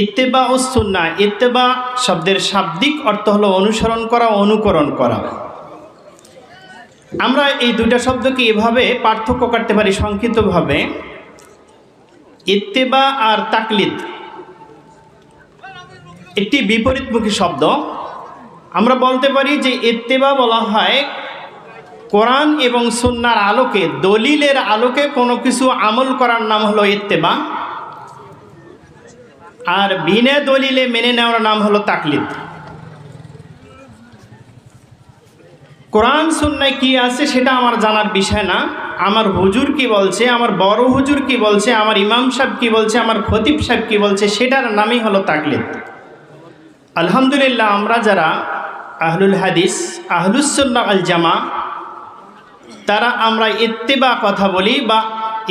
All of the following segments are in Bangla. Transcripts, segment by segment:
ইত্তেবা ও সুন্নাহ, ইত্তেবা শব্দের শাব্দিক অর্থ হলো অনুসরণ করা, অনুকরণ করা। আমরা এই দুইটা শব্দকে এভাবে পার্থক্য করতে পারি সংক্ষিপ্তভাবে। ইত্তেবা আর তাকলিদ একটি বিপরীতমুখী শব্দ। আমরা বলতে পারি যে ইত্তেবা বলা হয় কোরআন এবং সুন্নাহর আলোকে, দলিলের আলোকে কোনো কিছু আমল করার নাম হলো ইত্তেবা, আর বিনা দলিলে মেনে নেওয়ার নাম হলো তাকলিদ। কোরআন সুন্নায় কি আছে সেটা আমার জানার বিষয় না, আমার হুজুর কি বলছে, আমার বড় হুজুর কি বলছে, আমার ইমাম সাহেব কি বলছে, আমার খতিব সাহেব কি বলছে, সেটার নামই হলো তাকলিদ। আলহামদুলিল্লাহ, আমরা যারা আহলুল হাদিস, আহলুস সুন্নাহ আল জামা, তারা আমরা ইত্তেবা কথা বলি বা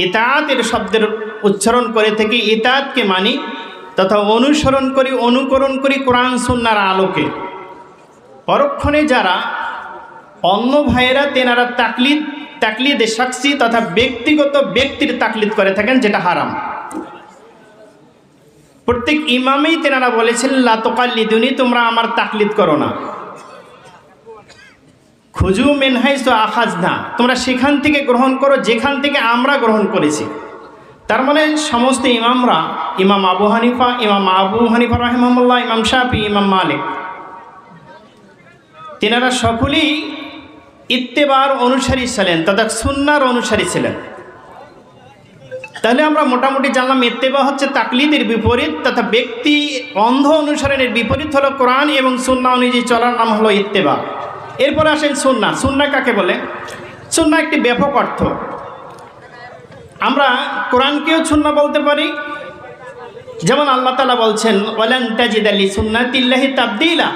ইতাআতের শব্দের উচ্চারণ করে থাকি, ইতাআতকে মানি তথা অনুসরণ করি, অনুকরণ করি কোরআন সুন্নাহর আলোকে। পরক্ষণে যারা অন্য ভাইয়েরা তেনারা তাকলিদে শাখসি তথা ব্যক্তিগত ব্যক্তির তাকলিদ করে থাকেন, যেটা হারাম। প্রত্যেক ইমামেই তেনারা বলেছেন লা তুকাল্লিদুনি, তোমরা আমার তাকলিদ করো না। খুজু মিন হাইসু আখাযনা, তোমরা সেখান থেকে গ্রহণ করো যেখান থেকে আমরা গ্রহণ করেছি। তার মানে সমস্ত ইমামরা, ইমাম আবু হানিফা রাহিমাহুল্লাহ, ইমাম শাফি, ইমাম মালিক, তেনারা সকলেই ইত্তেবার অনুসারী ছিলেন তথা সুন্নাহর অনুসারী ছিলেন। তাহলে আমরা মোটামুটি জানলাম ইত্তেবা হচ্ছে তাকলিদের বিপরীত তথা ব্যক্তি অন্ধ অনুসরণের বিপরীত হলো কোরআন এবং সুন্নাহ অনুযায়ী চলার নাম হলো ইত্তেবা। এরপরে আসেন সুন্নাহ। সুন্নাহ কাকে বলে? সুন্নাহ একটি ব্যাপক অর্থ। আমরা কোরআনকেও সুন্নাহ বলতে পারি, যেমন আল্লাহ তাআলা বলছেন ওয়ালান তাজিদা লিসুন্নাতিল্লাহি তাবদীলা,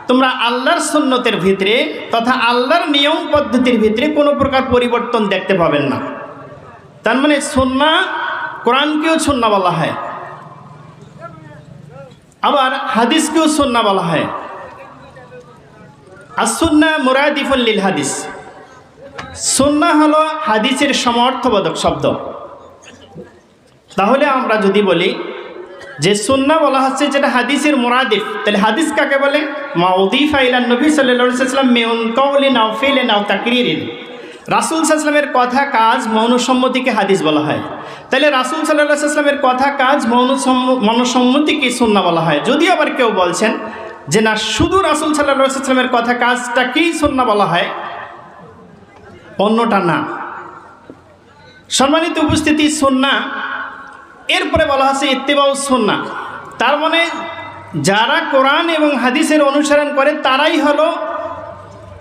তোমরা আল্লাহর সুন্নতের ভিতরে তথা আল্লাহর নিয়ম পদ্ধতির ভিতরে কোনো প্রকার পরিবর্তন দেখতে পাবেন না। তার মানে সুন্নাহ, কোরআনকেও সুন্নাহ বলা হয়, আবার হাদিসকেও সুন্নাহ বলা হয়। as-সুন্নাহ মুরাদিফুন লিল হাদিস, সুন্নাহ হলো হাদিসের সমর্থবোধক শব্দ। তাহলে আমরা যদি বলি যে সুন্নাহ বলা হচ্ছে যেটা হাদিসের মুরাদিফ, তাহলে হাদিস কাকে বলে? মা উযীফা ইলান নবী সাল্লাল্লাহু আলাইহি ওয়াসাল্লাম মিন কাওলিন আও ফিলিন আও তাকরিরিন, রাসূল সাল্লাল্লাহু আলাইহি ওয়াসাল্লামের কথা কাজ মৌনসম্মতিকে হাদিস বলা হয়। তাহলে রাসূল সাল্লাল্লাহু আলাইহি ওয়াসাল্লামের কথা কাজ মৌনসম্মতিকে সুন্নাহ বলা হয়। যদি আবার কেউ বলছেন যে না, শুধু রাসূল সাল্লাল্লাহু আলাইহি ওয়াসাল্লামের কথা কাজটাকেই সুন্নাহ বলা হয়, অন্যটা না। সম্মানিত উপস্থিতি, সুন্নাহ এরপরে বলা হচ্ছে ইত্তেবাউস সুন্নাহ। তার মানে যারা কোরআন এবং হাদিসের অনুসরণ করে তারাই হলো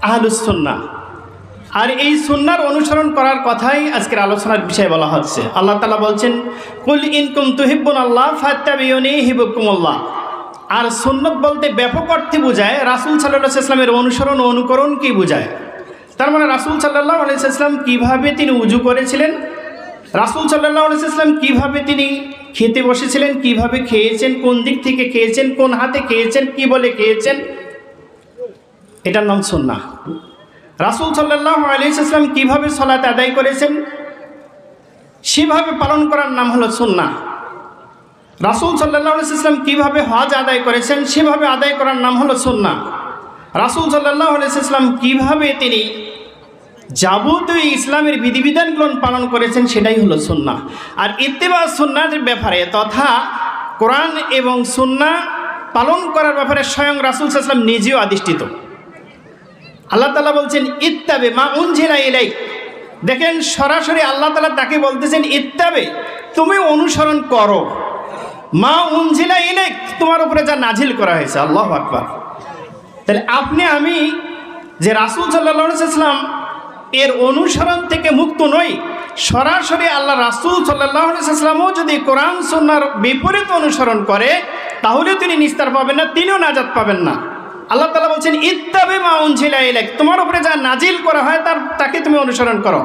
আহলুস সুন্নাহ। আর এই সুন্নাহর অনুসরণ করার কথাই আজকের আলোচনার বিষয় বলা হচ্ছে। আল্লাহ তাআলা বলছেন কুল ইন কুনতুম তুহিব্বুনাল্লাহ ফাত্তাবিউনি ইউহিব্বুকুমুল্লাহ। আর সুন্নত বলতে ব্যাপক অর্থে বোঝায় রাসূল সাল্লাল্লাহু আলাইহি ওয়াসাল্লামের অনুসরণ ও অনুকরণ কি বোঝায়। তার মানে রাসূল সাল্লাল্লাহু আলাইহি ওয়াসাল্লাম কীভাবে তিনি উজু করেছিলেন, রাসূল সাল্লাল্লাহু আলাইহি ওয়াসাল্লাম কীভাবে তিনি খেতে বসেছিলেন, কিভাবে খেয়েছেন, কোন দিক থেকে খেয়েছেন, কোন হাতে খেয়েছেন, কি বলে খেয়েছেন, এটার নাম সুন্নাহ। রাসূল সাল্লাল্লাহু আলাইহি ওয়াসাল্লাম কীভাবে সালাত আদায় করেছেন সেভাবে পালন করার নাম হলো সুন্নাহ। রাসূল সাল্লাল্লাহু আলাইহি ওয়াসাল্লাম কীভাবে হজ আদায় করেছেন সেভাবে আদায় করার নাম হলো সুন্নাহ। রাসূল সাল্লাল্লাহু আলাইহি ওয়াসাল্লাম কীভাবে তিনি যাবতীয় ইসলামের বিধিবিধানগুলো পালন করেছেন সেটাই হলো সুন্নাহ। আর ইত্তেবা সুন্নাহের ব্যাপারে তথা কোরআন এবং সুন্নাহ পালন করার ব্যাপারে স্বয়ং রাসূল সাল্লাল্লাহু আলাইহি ওয়াসাল্লাম নিজেও আদিষ্টিত। আল্লাহ তাআলা বলছেন ইত্তাবে মা উনজিলা ইলাইক। দেখেন, সরাসরি আল্লাহ তাআলা তাকে বলতেছেন ইত্তাবে, তুমি অনুসরণ করো, মা উনজিলা ইলাইক, তোমার উপরে যা নাজিল করা হয়েছে। আল্লাহু আকবার। তাহলে আপনি আমি যে রাসূল সাল্লাল্লাহু আলাইহি ওয়াসাল্লাম এর অনুসরণ থেকে মুক্ত নই, সরাসরি আল্লাহ রাসূল সাল্লাল্লাহু আলাইহি ওয়াসাল্লামও যদি কোরআন সুন্নাহর বিপরীত অনুসরণ করে তাহলে তিনি নিস্তার পাবেন না, তিনিও নাজাত পাবেন না। আল্লাহ তাআলা বলছেন ইত্তাবি মা উনজিলা ইলাইক, তোমার উপরে যা নাজিল করা হয় তাকে তুমি অনুসরণ করো।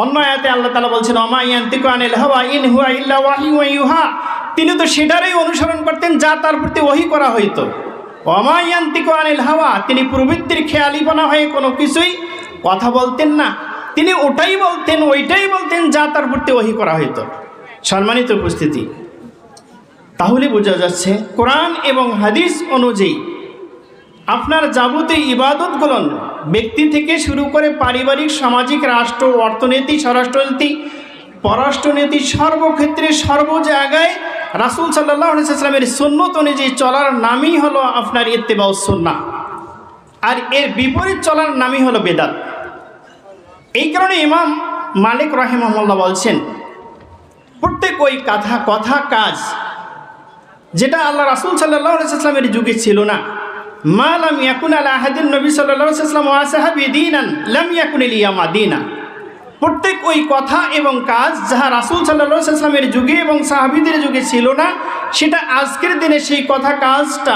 অন্য আয়াতে আল্লাহ তাআলা বলছেন ওমা ইয়ানতিকু আনিল হাওয়া ইন হুয়া ইল্লা ওয়াহিয়ুন ইউহা, তিনি তো সেটারই অনুসরণ করতেন যা তার প্রতি ওহী করা হইতো। ওমা ইয়ানতিকু আনিল হাওয়া, তিনি প্রবৃত্তির খেয়ালিপনা হয়ে কোনো কিছুই কথা বলতেন না, তিনি ওইটাই বলতেন যা তার প্রতি ওহী করা হইতো। সম্মানিত উপস্থিতি, তাহলে বোঝা যাচ্ছে কোরআন এবং হাদিস অনুযায়ী আপনার যাবতীয় ইবাদতগুলো ব্যক্তি থেকে শুরু করে পারিবারিক, সামাজিক, রাষ্ট্র, অর্থনীতি, স্বরাষ্ট্রনীতি, পররাষ্ট্রনীতি, সর্বক্ষেত্রে সর্ব জায়গায় রাসূল সাল্লাল্লাহু আলাইহি ওয়াসাল্লামের সুন্নত অনুযায়ী চলার নামই হলো আপনার ইত্তেবাউস সুন্নাহ, আর এর বিপরীত চলার নামই হলো বেদাত। এই কারণে ইমাম মালিক রাহিমাহুল্লাহ বলছেন, প্রত্যেক ওই কথা কাজ যেটা আল্লাহ রাসূল সাল্লাল্লাহু আলাইহি ওয়াসাল্লামের যুগে ছিল না, মা লাম ইয়াকুন আলা আহাদিন নবী সাল্লাল্লাহু আলাইহি ওয়াসাল্লাম ওয়া আসহাবি দীনান লাম ইয়াকুনিল ইয়ামা দীনা। প্রত্যেক ওই কথা এবং কাজ যাহা রাসূল সাল্লাল্লাহু আলাইহি ওয়াসাল্লামের যুগে এবং সাহাবীদের যুগে ছিল না, সেটা আজকের দিনে সেই কথা কাজটা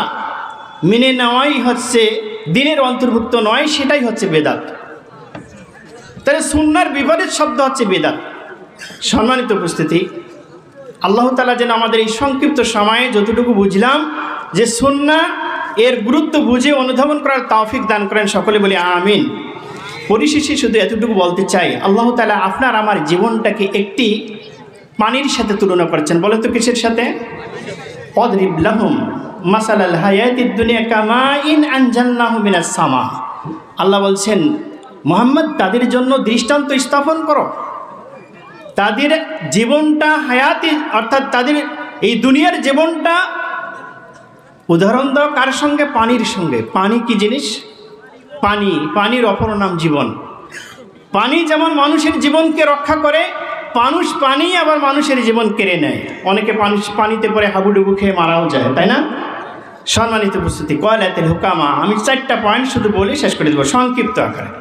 মেনে নেওয়াই হচ্ছে দিনের অন্তর্ভুক্ত নয়, সেটাই হচ্ছে বেদাত। তাহলে সুন্নাহর বিপরীত শব্দ হচ্ছে বেদাত। সম্মানিত উপস্থিতি, আল্লাহ তাআলা যেন আমাদের এই সংক্ষিপ্ত সময়ে যতটুকু বুঝলাম যে সুন্নাহ এর গুরুত্ব বুঝে অনুধাবন করার তৌফিক দান করেন, সকলে বলি আমিন। পরিশেষে শুধু এতটুকু বলতে চাই, আল্লাহ তাআলা আপনার আমার জীবনটাকে একটি পানির সাথে তুলনা করেছেন। বলেন তো কিসের সাথে? ওয়াদরিব লাহুম মাসালাল হায়াতিদ দুনিয়া কামাইন আনজালনাহু মিনাস সামা। আল্লাহ বলছেন, মুহাম্মদ তাদের জন্য দৃষ্টান্ত স্থাপন করো। তাদের জীবনটা হায়াতি, অর্থাৎ তাদের এই দুনিয়ার জীবনটা উদাহরণ দাও কার সঙ্গে? পানির সঙ্গে। পানি কি জিনিস? পানির অপর নাম জীবন। পানি যেমন মানুষের জীবনকে রক্ষা করে, পানি আবার মানুষের জীবন কেড়ে নেয়। অনেকে পানিতে পরে হাবুডুবু খেয়ে মারাও যায়, তাই না? সম্মানিত উপস্থিতি, কয়লাতুল হুকামা, আমি 4টা পয়েন্ট শুধু বলে শেষ করে দেবো সংক্ষিপ্ত আকারে।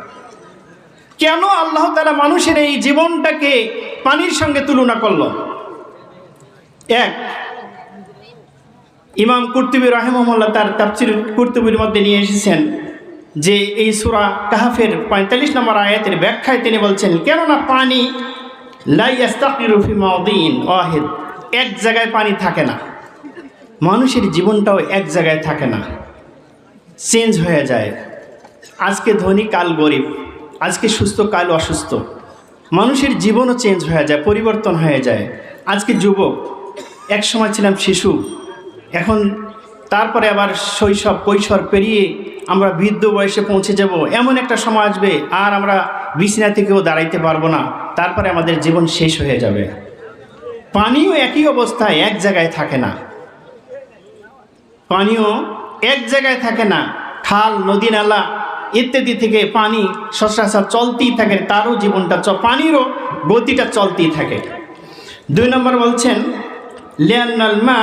কেন আল্লাহ তাআলা মানুষের এই জীবনটাকে পানির সঙ্গে তুলনা করল? এক, ইমাম কুরতুবী রাহিমাহুল্লাহ তার তাফসীর কুরতুবীর মধ্যে নিয়ে এসেছেন যে এই সূরা কাহফের 45 নম্বর আয়াতের ব্যাখ্যায় তিনি বলছেন, কেননা পানি লা ইস্তাকিরু ফি মাওদিন ওয়াহিদ, এক জায়গায় পানি থাকে না। মানুষের জীবনটাও এক জায়গায় থাকে না, চেঞ্জ হয়ে যায়। আজকে ধনী কাল গরিব, আজকে সুস্থ কাল অসুস্থ। মানুষের জীবনও চেঞ্জ হয়ে যায়, পরিবর্তন হয়ে যায়। আজকে যুবক, এক সময় ছিলাম শিশু, এখন তারপরে আবার শৈশব কৈশোর পেরিয়ে আমরা বৃদ্ধ বয়সে পৌঁছে যাব। এমন একটা সময় আসবে আর আমরা বিছানা থেকেও দাঁড়াইতে পারবো না, তারপরে আমাদের জীবন শেষ হয়ে যাবে। পানিও একই অবস্থায় এক জায়গায় থাকে না, পানিও এক জায়গায় থাকে না। খাল, নদী, নালা ইত্যাদি থেকে পানি সচরাচর চলতেই থাকে, তারও জীবনটা পানিরও গতিটা চলতেই থাকে। 2 নম্বর বলছেন, লিআন্নাল মা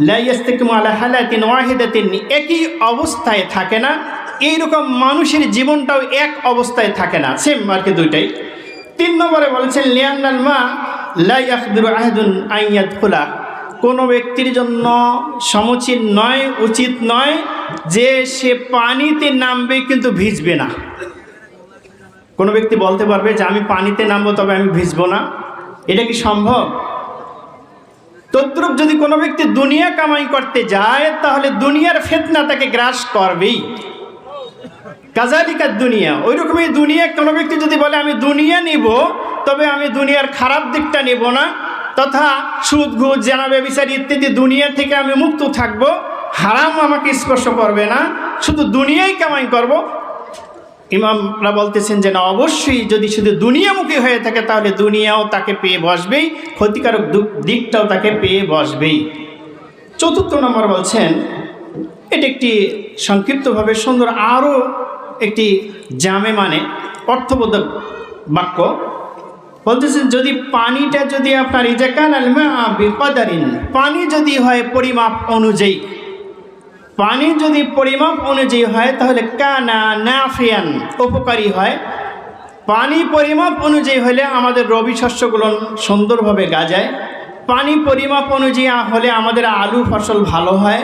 লা ইস্তাকিমু আলা হালাতিন ওয়াহিদাতিন, একই অবস্থায় থাকে না। এইরকম মানুষের জীবনটাও এক অবস্থায় থাকে না, সেম মার্কে দুইটাই। 3 নম্বরে বলেছেন, লিআন্নাল মা লা ইয়াকদিরু আহাদুন আন ইয়াদখুলা, কোনো ব্যক্তির জন্য সমুচিত নয়, উচিত নয় যে সে পানিতে নামবে কিন্তু ভিজবে না। কোনো ব্যক্তি বলতে পারবে যে আমি পানিতে নামবো তবে আমি ভিজবো না? এটা কি সম্ভব? তদ্রূপ যদি কোনো ব্যক্তি দুনিয়া কামাই করতে যায়, তাহলে দুনিয়ার ফিতনা তাকে গ্রাস করবেই। কাযালিকা দুনিয়া, ওই রকমই দুনিয়া। কোনো ব্যক্তি যদি বলে আমি দুনিয়া নিব, তবে আমি দুনিয়ার খারাপ দিকটা নেব না, তথা সুদ, ঘুষ, জেনা, ব্যভিচার ইত্যাদি দুনিয়া থেকে আমি মুক্ত থাকবো, হারাম আমাকে স্পর্শ করবে না, শুধু দুনিয়াই কামাই করব। ইমামরা বলতেছেন যে না, অবশ্যই যদি শুধু দুনিয়ামুখী হয়ে থাকে তাহলে দুনিয়াও তাকে পেয়ে বসবেই, ক্ষতিকারক দিকটাও তাকে পেয়ে বসবেই। 4 নম্বর বলছেন, এটি একটি সংক্ষিপ্তভাবে সুন্দর আরও একটি জামে মানে অর্থবোধক বাক্য। বলতেছেন, যদি পানিটা যদি আপনার ইজাকান আলমা বিকদারিন, পানি যদি হয় পরিমাপ অনুযায়ী, পানি যদি পরিমাপ অনুযায়ী হয় তাহলে কানা নাফিয়ান, উপকারী হয়। পানি পরিমাপ অনুযায়ী হলে আমাদের রবি শস্যগুলো সুন্দরভাবে গাজায়। পানি পরিমাপ অনুযায়ী হলে আমাদের আলু ফসল ভালো হয়।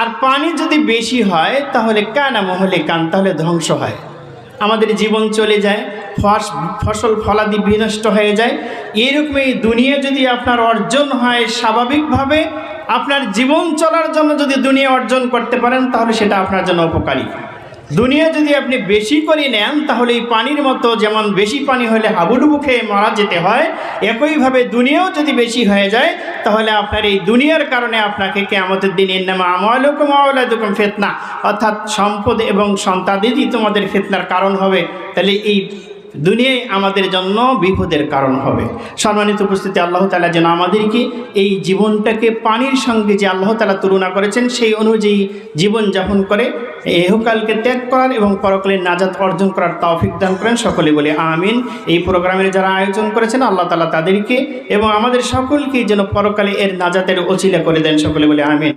আর পানি যদি বেশি হয় তাহলে কানা মুহলিকান, তাহলে ধ্বংস হয়, আমাদের জীবন চলে যায়, ফসল ফলাদি বিনষ্ট হয়ে যায়। এইরকমই দুনিয়া যদি আপনার অর্জন হয় স্বাভাবিকভাবে, আপনার জীবন চলার জন্য যদি দুনিয়া অর্জন করতে পারেন তাহলে সেটা আপনার জন্য উপকারী। দুনিয়া যদি আপনি বেশি করে নেন তাহলে এই পানির মতো, যেমন বেশি পানি হলে হাবুডুবু খেয়ে মারা যেতে হয়, একইভাবে দুনিয়াও যদি বেশি হয়ে যায় তাহলে আপনার এই দুনিয়ার কারণে আপনাকে কিয়ামতের দিন ইন্নামা আমওয়ালুকুম ওয়া আওলাদুকুম ফিতনা, অর্থাৎ সম্পদ এবং সন্তানাদি তোমাদের ফিতনার কারণ হবে। তাহলে এই দুনিয়ায় আমাদের জন্য বিপদের কারণ হবে। সম্মানিত উপস্থিতি, আল্লাহ তাআলা যেন আমাদেরকে এই জীবনটাকে পানির সঙ্গে যে আল্লাহ তাআলা তুলনা করেছেন সেই অনুযায়ী জীবন যাপন করে ইহকালকে ত্যাগ করার এবং পরকালের নাজাত অর্জন করার তৌফিক দান করেন। সকলে বলে আমিন। এই প্রোগ্রামের যারা আয়োজন করেছেন আল্লাহ তাআলা তাদেরকে এবং আমাদের সকলকে যেন পরকালে এর নাজাতের ওসিলা করে দেন। সকলে বলে আমিন।